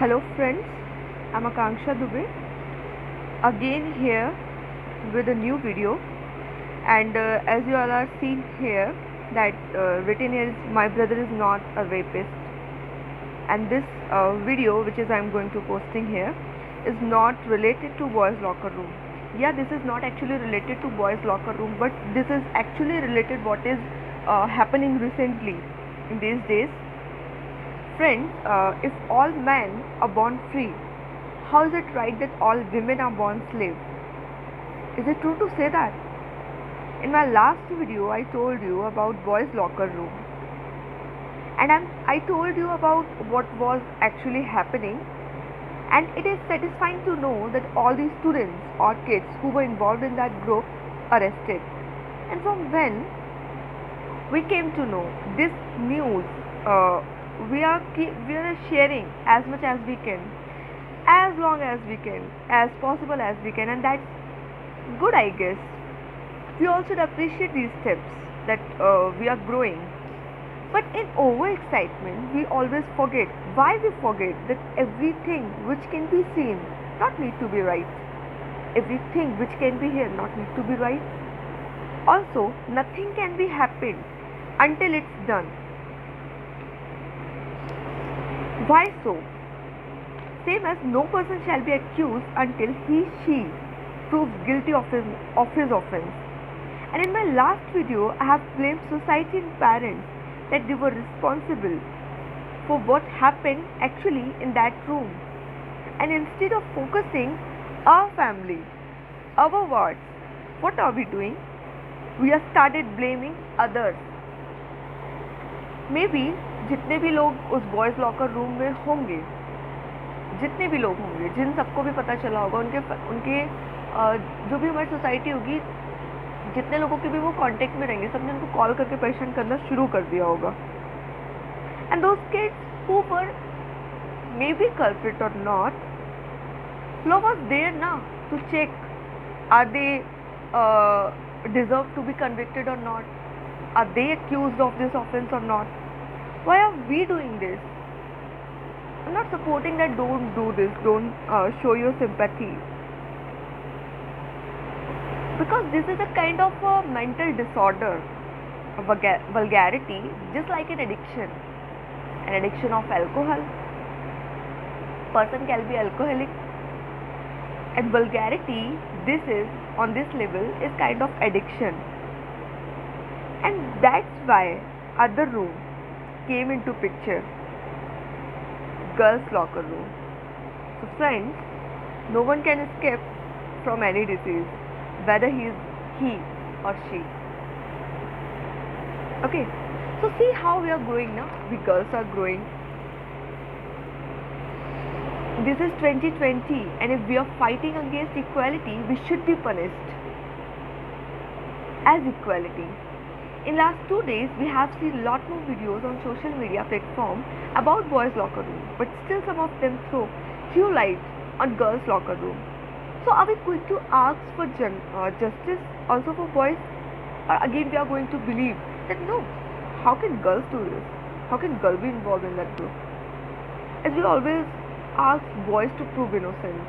Hello friends, I'm Akanksha Dubey again here with a new video, and as you all are seeing here that written here is my brother is not a rapist, and this video which is I'm going to posting here is not related to boys locker room. Yeah, this is not actually related to boys locker room, but this is actually related what is happening recently in these days. Friends, if all men are born free, how is it right that all women are born slaves? Is it true to say that? In my last video, I told you about boys' locker room, and I told you about what was actually happening, and it is satisfying to know that all these students or kids who were involved in that group arrested. And from when we came to know this news, we are sharing as much as we can, as long as we can, as possible as we can, and that's good, I guess. We also should appreciate these steps that we are growing. But in overexcitement, we always forget. Why we forget that everything which can be seen not need to be right. Everything which can be here not need to be right. Also, nothing can be happened until it's done. Why so? Same as no person shall be accused until she proves guilty of his offense. And in my last video, I have blamed society and parents that they were responsible for what happened actually in that room. And instead of focusing our family, our wards, what are we doing? We have started blaming others. Maybe जितने भी लोग उस boys locker room में होंगे, जितने भी लोग होंगे, जिन सबको भी पता चला होगा, उनके जो भी हमारी सोसाइटी होगी, जितने लोगों के भी वो कांटेक्ट में रहेंगे, सबने उनको कॉल करके परेशान करना शुरू कर दिया होगा. And those kids who were maybe culprit or not, law was there now to check are they deserve to be convicted or not, are they accused of this offense or not. Why are we doing this? I'm not supporting that don't do this, don't show your sympathy, because this is a kind of a mental disorder, a vulgarity, just like an addiction of alcohol. Person can be alcoholic, and vulgarity, this is on this level is kind of addiction, and that's why other room came into picture, girls locker room. So friends, no one can escape from any disease, whether he or she. Okay, so see how we are growing now. We girls are growing. This is 2020, and if we are fighting against equality, we should be punished as equality. In last 2 days, we have seen lot more videos on social media platform about boys locker room, but still some of them throw few light on girls locker room. So are we going to ask for justice also for boys, or again we are going to believe that no, how can girls do this? How can girls be involved in that group? As we always ask boys to prove innocent,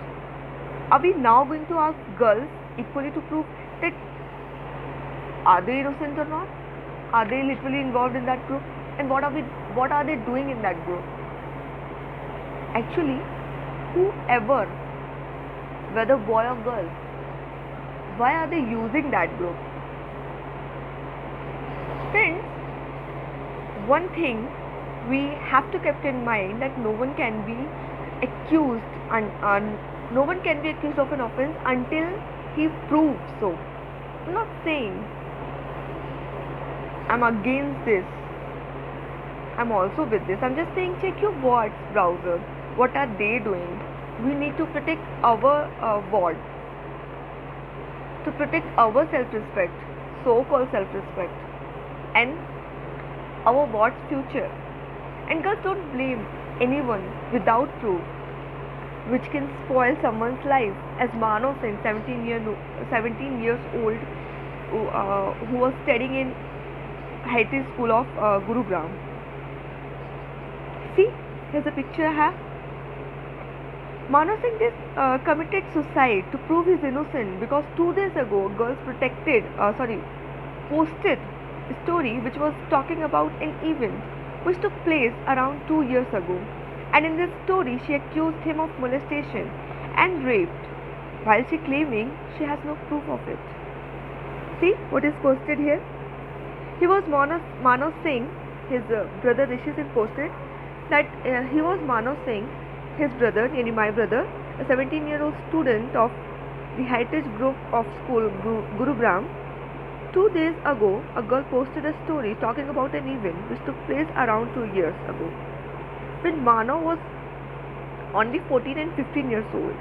are we now going to ask girls equally to prove that are they innocent or not? Are they literally involved in that group? And what are they doing in that group? Actually, whoever, whether boy or girl, why are they using that group? Friends, one thing we have to keep in mind that no one can be accused no one can be accused of an offense until he proves so. I'm not saying I'm against this, I'm also with this. I'm just saying check your wards browser. What are they doing? We need to protect our ward, to protect our self-respect, so-called self-respect, and our ward's future. And girls, don't blame anyone without proof, which can spoil someone's life. As Mano Singh, 17 years old, who was studying in Haiti school of Gurugram. See, here's a picture I have. Mano Singh is, committed suicide to prove his innocence because 2 days ago, girls posted a story which was talking about an event which took place around 2 years ago. And in this story, she accused him of molestation and rape, while she claiming she has no proof of it. See what is posted here? He was Mano Singh, his brother Rishi Singh posted that he was Mano Singh, his brother, yani my brother, a 17-year-old student of the Heritage Group of School, Gurugram. 2 days ago, a girl posted a story talking about an event which took place around 2 years ago, when Mano was only 14 and 15 years old.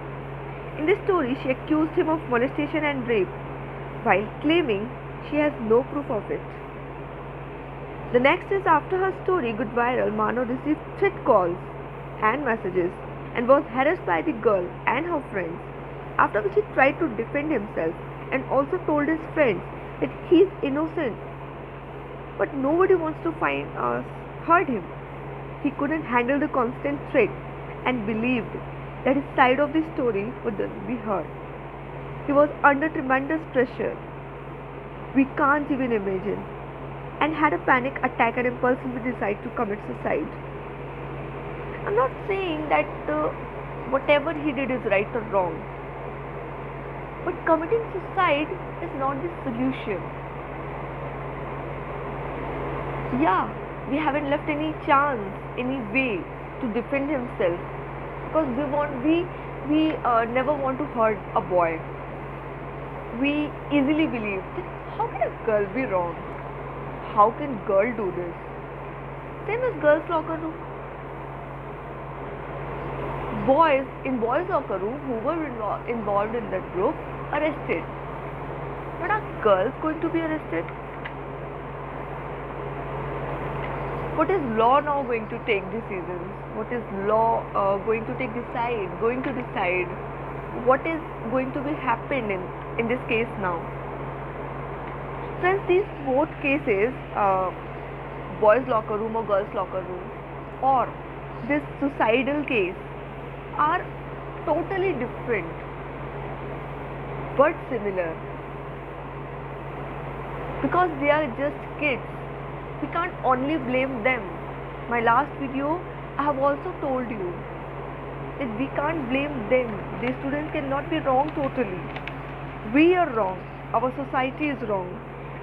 In this story, she accused him of molestation and rape, while claiming she has no proof of it. The next is after her story got viral, Mano received threat calls and messages and was harassed by the girl and her friends, after which he tried to defend himself and also told his friends that he is innocent. But nobody wants to hurt him. He couldn't handle the constant threat and believed that his side of the story would be heard. He was under tremendous pressure, we can't even imagine, and had a panic attack and impulsively decided to commit suicide. I'm not saying that whatever he did is right or wrong, but committing suicide is not the solution. Yeah, we haven't left any chance, any way to defend himself, because we never want to hurt a boy. We easily believe that how can a girl be wrong? How can girl do this? Same as girls' locker room. Boys' locker room who were involved in that group arrested. But are girls going to be arrested? What is law now going to take decisions? What is law going to decide? What is going to be happened in this case now? Since these both cases, boys' locker room or girls' locker room, or this suicidal case, are totally different but similar, because they are just kids. We can't only blame them. My last video, I have also told you that we can't blame them. These students cannot be wrong totally. We are wrong. Our society is wrong.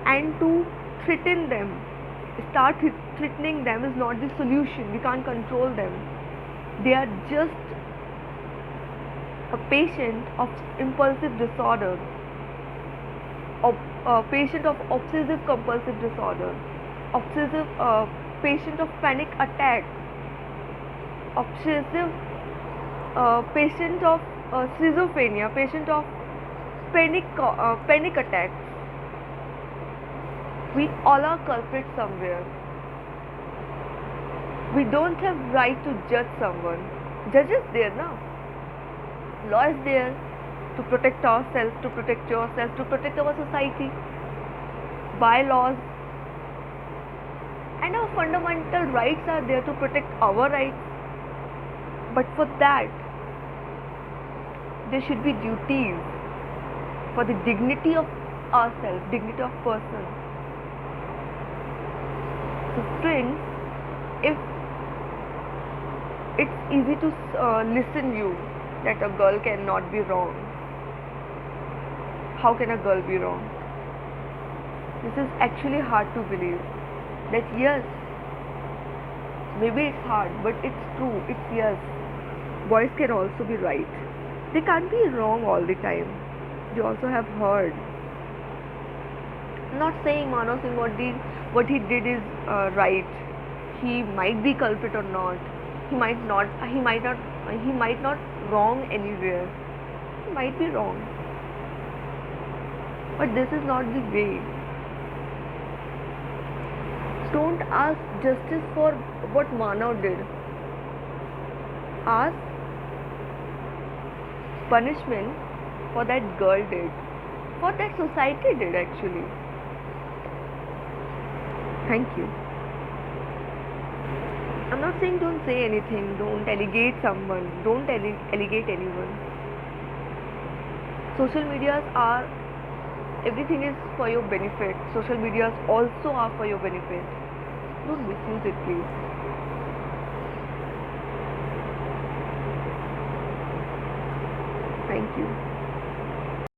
And to threaten them, start threatening them is not the solution. We can't control them. They are just a patient of impulsive disorder, a patient of obsessive compulsive disorder, patient of panic attack, obsessive patient of schizophrenia, patient of panic attacks. We all are culprits somewhere. We don't have right to judge someone. Judge is there now. Law is there to protect ourselves, to protect yourself, to protect our society. Bylaws and our fundamental rights are there to protect our rights. But for that, there should be duties for the dignity of ourselves, dignity of person. So friends, if it's easy to listen you that a girl cannot be wrong, how can a girl be wrong? This is actually hard to believe. That yes, maybe it's hard, but it's true, it's yes. Boys can also be right. They can't be wrong all the time. They also have heard. I'm not saying Mano Singh what he did is right. He might be culprit or not. He might not wrong anywhere. He might be wrong. But this is not the way. Don't ask justice for what Mano did. Ask punishment for that girl did, for that society did actually. Thank you. I'm not saying don't say anything, don't allegate someone, don't allegate anyone. Social medias are, everything is for your benefit. Social medias also are for your benefit. Don't misuse it, please. Thank you.